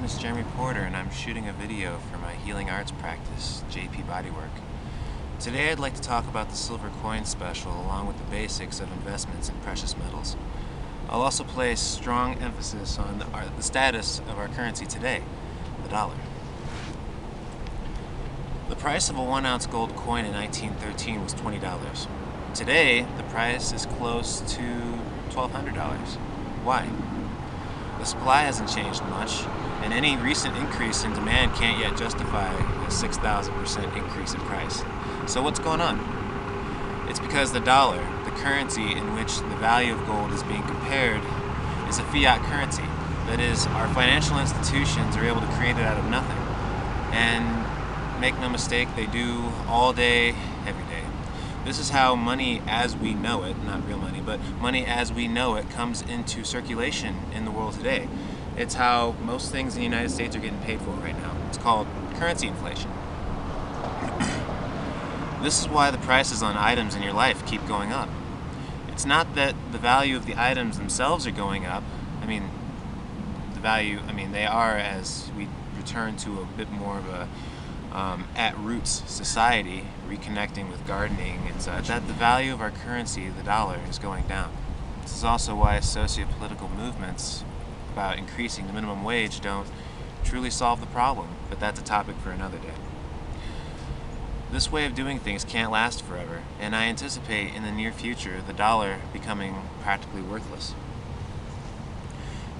is Jeremy Porter and I'm shooting a video for my healing arts practice, JP Bodywork. Today I'd like to talk about the silver coin special along with the basics of investments in precious metals. I'll also place strong emphasis on the status of our currency today, the dollar. The price of a 1 ounce gold coin in 1913 was $20. Today, the price is close to $1,200. Why? The supply hasn't changed much, and any recent increase in demand can't yet justify a 6,000% increase in price. So what's going on? It's because the dollar, the currency in which the value of gold is being compared, is a fiat currency. That is, our financial institutions are able to create it out of nothing. And make no mistake, they do all day, every day. This is how money as we know it, not real money, but money as we know it comes into circulation in the world today. It's how most things in the United States are getting paid for right now. It's called currency inflation. This is why the prices on items in your life keep going up. It's not that the value of the items themselves are going up. They are as we return to a bit more of a at-roots society, reconnecting with gardening and such, that the value of our currency, the dollar, is going down. This is also why socio-political movements about increasing the minimum wage don't truly solve the problem, but that's a topic for another day. This way of doing things can't last forever, and I anticipate in the near future the dollar becoming practically worthless.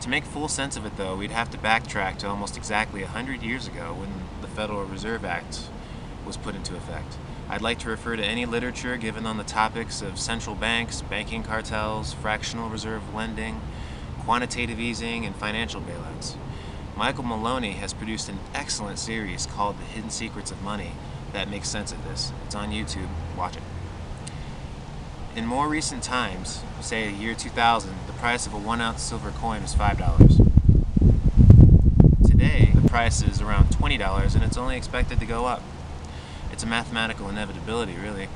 To make full sense of it, though, we'd have to backtrack to almost exactly 100 years ago when the Federal Reserve Act was put into effect. I'd like to refer to any literature given on the topics of central banks, banking cartels, fractional reserve lending, quantitative easing, and financial bailouts. Michael Maloney has produced an excellent series called The Hidden Secrets of Money that makes sense of this. It's on YouTube. Watch it. In more recent times, say the year 2000, the price of a 1 ounce silver coin was $5. Today, the price is around $20 and it's only expected to go up. It's a mathematical inevitability, really.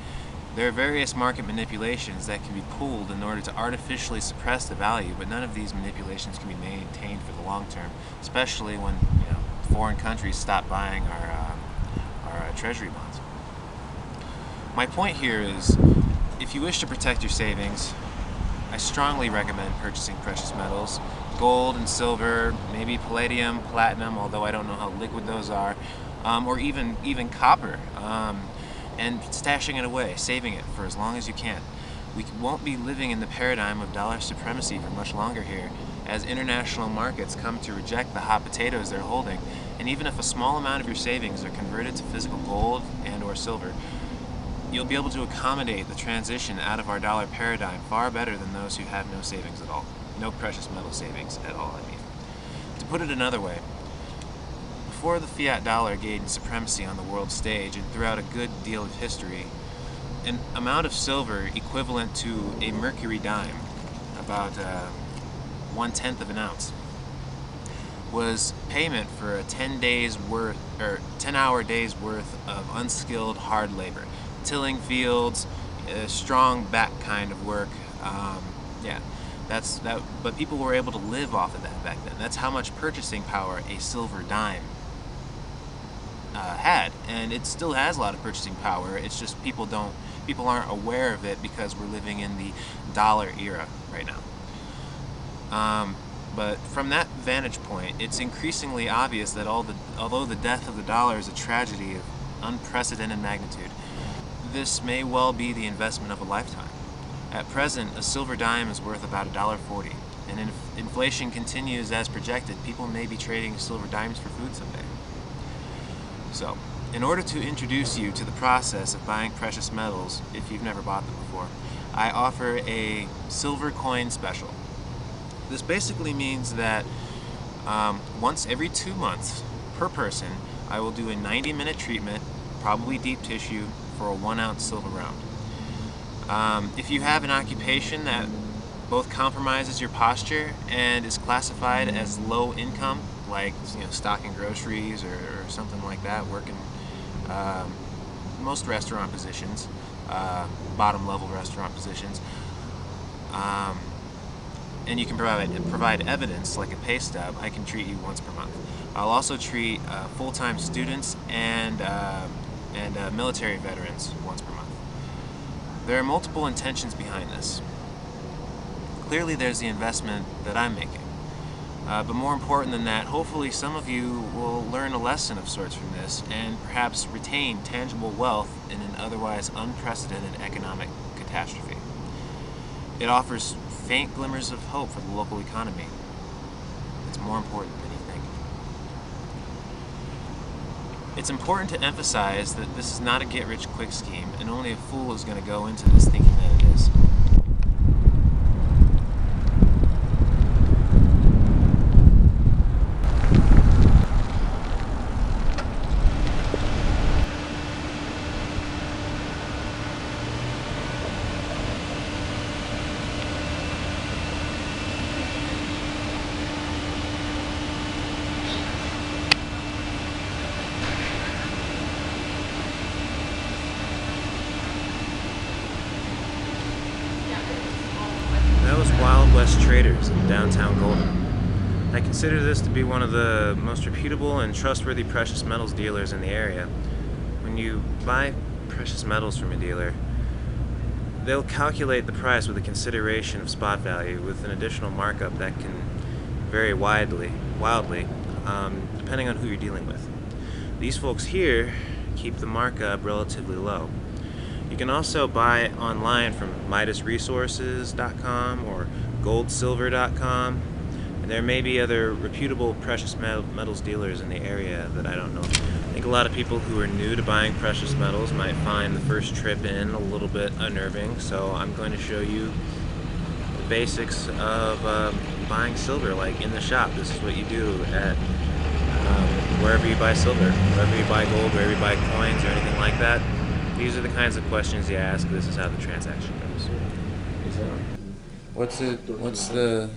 There are various market manipulations that can be pulled in order to artificially suppress the value, but none of these manipulations can be maintained for the long term, especially when foreign countries stop buying our treasury bonds. My point here is, if you wish to protect your savings, I strongly recommend purchasing precious metals, gold and silver, maybe palladium, platinum, although I don't know how liquid those are, or even copper, and stashing it away, saving it for as long as you can. We won't be living in the paradigm of dollar supremacy for much longer here, as international markets come to reject the hot potatoes they're holding, and even if a small amount of your savings are converted to physical gold and or silver, you'll be able to accommodate the transition out of our dollar paradigm far better than those who have no savings at all. No precious metal savings at all, I mean. To put it another way, before the fiat dollar gained supremacy on the world stage and throughout a good deal of history, an amount of silver equivalent to a mercury dime, about 1/10 of an ounce, was payment for a 10-hour day's worth of unskilled hard labor. Tilling fields, strong back kind of work. But people were able to live off of that back then. That's how much purchasing power a silver dime had, and it still has a lot of purchasing power. It's just people aren't aware of it because we're living in the dollar era right now. But from that vantage point, it's increasingly obvious that although the death of the dollar is a tragedy of unprecedented magnitude, this may well be the investment of a lifetime. At present, a silver dime is worth about $1.40, and if inflation continues as projected, people may be trading silver dimes for food someday. So, in order to introduce you to the process of buying precious metals, if you've never bought them before, I offer a silver coin special. This basically means that once every 2 months per person, I will do a 90-minute treatment, probably deep tissue, for a 1 ounce silver round. If you have an occupation that both compromises your posture and is classified as low income, like stocking groceries or something like that, working most restaurant positions, bottom level restaurant positions, and you can provide evidence like a pay stub, I can treat you once per month. I'll also treat full-time students and military veterans once per month. There are multiple intentions behind this. Clearly there's the investment that I'm making. But more important than that, hopefully some of you will learn a lesson of sorts from this and perhaps retain tangible wealth in an otherwise unprecedented economic catastrophe. It offers faint glimmers of hope for the local economy. It's more important than you think. It's important to emphasize that this is not a get-rich-quick scheme, and only a fool is going to go into this thinking that it is. That was Wild West Traders in downtown Golden. I consider this to be one of the most reputable and trustworthy precious metals dealers in the area. When you buy precious metals from a dealer, they'll calculate the price with a consideration of spot value with an additional markup that can vary wildly, depending on who you're dealing with. These folks here keep the markup relatively low. You can also buy online from MidasResources.com or GoldSilver.com, and there may be other reputable precious metals dealers in the area that I don't know. I think a lot of people who are new to buying precious metals might find the first trip in a little bit unnerving, so I'm going to show you the basics of buying silver, like in the shop. This is what you do at wherever you buy silver, wherever you buy gold, wherever you buy coins or anything like that. These are the kinds of questions you ask. This is how the transaction goes. What's the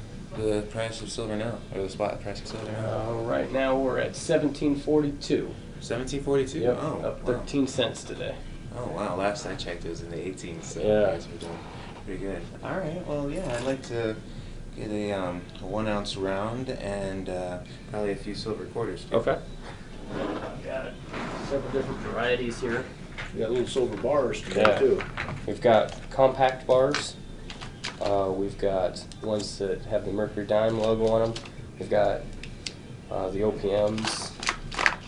price of silver now, or the spot price of silver now? Right now we're at 1742. 1742. Yep, Oh, up 13 cents today. Oh wow! Last I checked, it was in the 18s. So Yeah. you guys were doing pretty good. All right. Well, yeah, I'd like to get a 1 ounce round and probably a few silver quarters. Okay. I've got several different varieties here. We got little silver bars today Yeah. too. We've got compact bars. We've got ones that have the Mercury Dime logo on them. We've got the OPMs.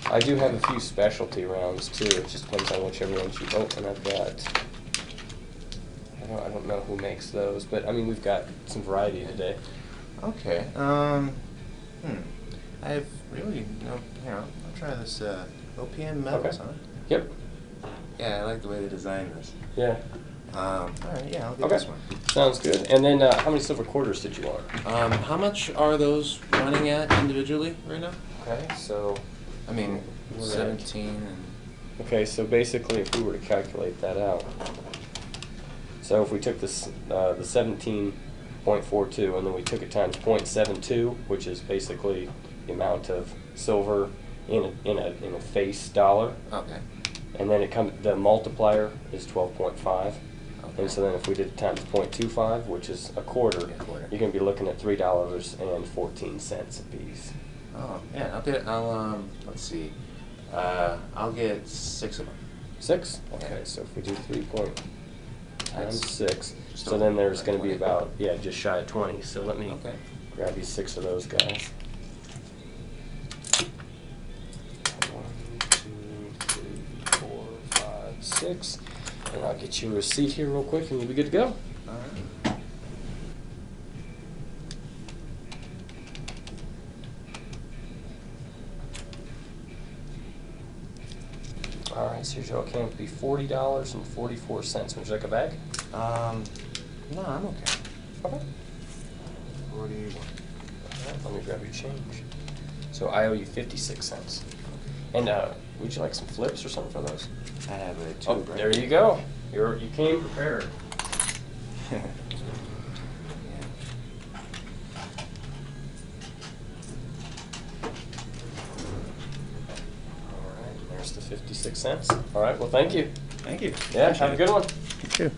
I do have a few specialty rounds too. It just depends on whichever ones you open. And I've got, I don't know who makes those, but I mean we've got some variety today. Okay. I've really no. Here, I'll try this OPM metals, Okay. huh? Yep. Yeah, I like the way they designed this. Yeah. All right. Yeah, I'll get Okay. this one. Sounds good. And then how many silver quarters did you want? How much are those running at individually right now? Okay, so I mean, We're at- 17 and. okay, so basically, if we were to calculate that out, so if we took this the 17.42 and then we took it times 0.72, which is basically the amount of silver in a face dollar, Okay. and then the multiplier is 12.5. Okay. And so then if we did it times 0.25, which is a quarter, Yeah, quarter. you're going to be looking at $3.14 a piece. Oh, yeah. Let's see. I'll get 6 of them. 6? Yeah. Okay, so if we do 3 point times That's 6, just so over then there's going to be 20. about, yeah, just shy of 20. So let me Okay. grab you 6 of those guys. 1, 2, 3, 4, 5, 6. And I'll get you a receipt here real quick and you'll be good to go. All right. All right, so your total came to be $40.44. Would you like a bag? No, I'm okay. Okay. 41. All right, let me grab your change. So I owe you 56 cents. And would you like some flips or something for those? I have a 2. Oh, right? there you go. You came prepared. Yeah. All right, there's the 56 cents. All right, well, thank you. Thank you. Yeah, have a good one. You too.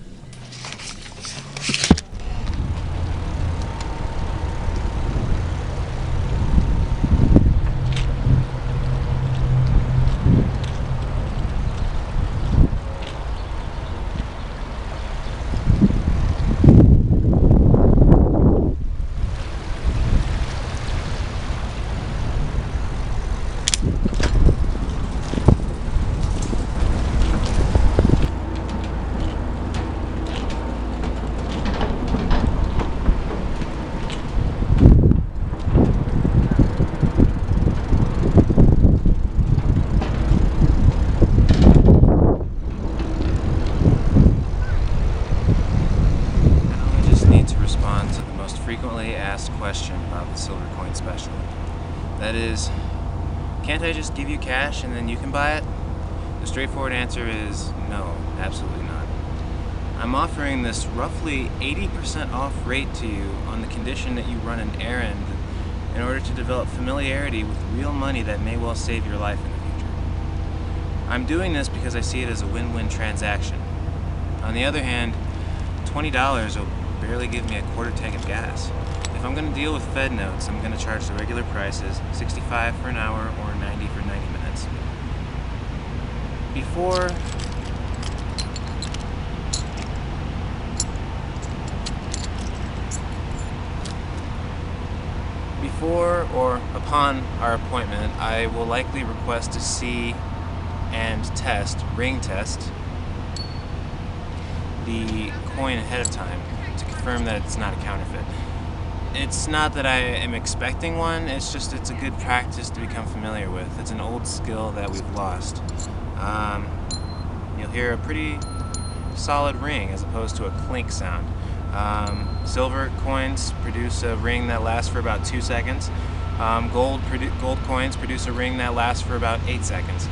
can't I just give you cash and then you can buy it? The straightforward answer is no, absolutely not. I'm offering this roughly 80% off rate to you on the condition that you run an errand in order to develop familiarity with real money that may well save your life in the future. I'm doing this because I see it as a win-win transaction. On the other hand, $20 will barely give me a quarter tank of gas. If I'm going to deal with Fed notes, I'm going to charge the regular prices, $65 for an hour or $90 for 90 minutes. Before or upon our appointment, I will likely request to see and ring test the coin ahead of time to confirm that it's not a counterfeit. It's not that I am expecting one, it's just it's a good practice to become familiar with. It's an old skill that we've lost. You'll hear a pretty solid ring as opposed to a clink sound. Silver coins produce a ring that lasts for about 2 seconds. Gold coins produce a ring that lasts for about 8 seconds.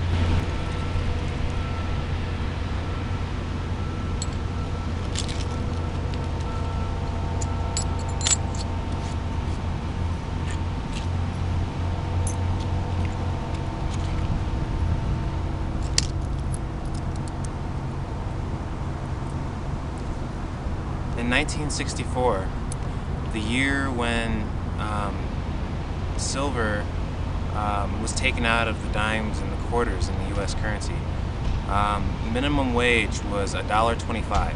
In 1964, the year when silver was taken out of the dimes and the quarters in the U.S. currency, minimum wage was $1.25.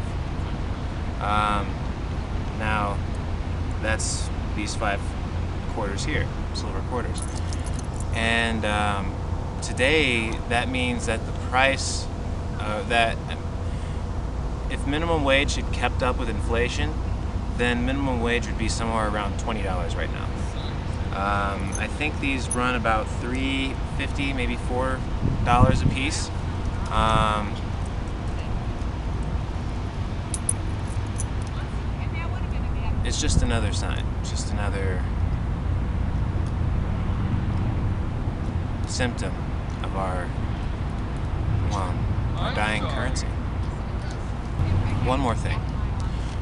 Now, that's these 5 quarters here, silver quarters. And today, that means that the price if minimum wage had kept up with inflation, then minimum wage would be somewhere around $20 right now. I think these run about $3.50, maybe $4 a piece. It's just another sign, just another symptom of our dying currency. One more thing.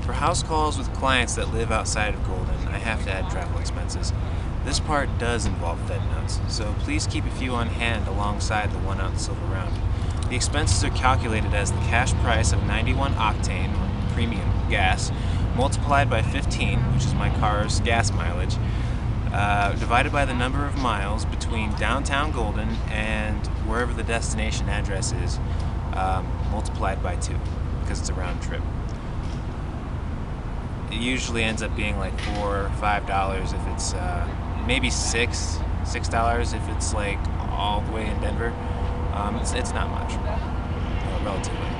For house calls with clients that live outside of Golden, I have to add travel expenses. This part does involve Fed notes, so please keep a few on hand alongside the one out in Silver Round. The expenses are calculated as the cash price of 91 octane, or premium gas, multiplied by 15, which is my car's gas mileage, divided by the number of miles between downtown Golden and wherever the destination address is, multiplied by 2. Because it's a round trip. It usually ends up being like $4 or $5 if it's maybe $6 if it's like all the way in Denver. It's not much, relatively.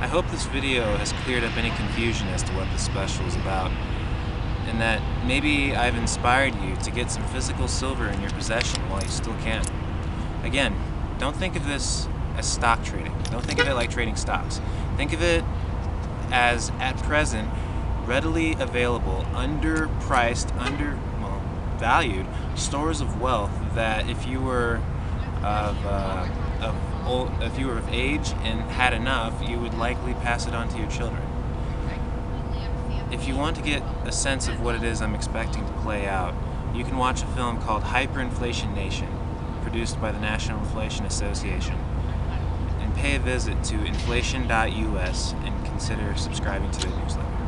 I hope this video has cleared up any confusion as to what this special is about, and that maybe I've inspired you to get some physical silver in your possession while you still can. Again, don't think of this as stock trading. Don't think of it like trading stocks. Think of it as, at present, readily available, underpriced, valued stores of wealth that if you were of age and had enough, you would likely pass it on to your children. If you want to get a sense of what it is I'm expecting to play out, you can watch a film called Hyperinflation Nation, produced by the National Inflation Association. Pay a visit to inflation.us and consider subscribing to the newsletter.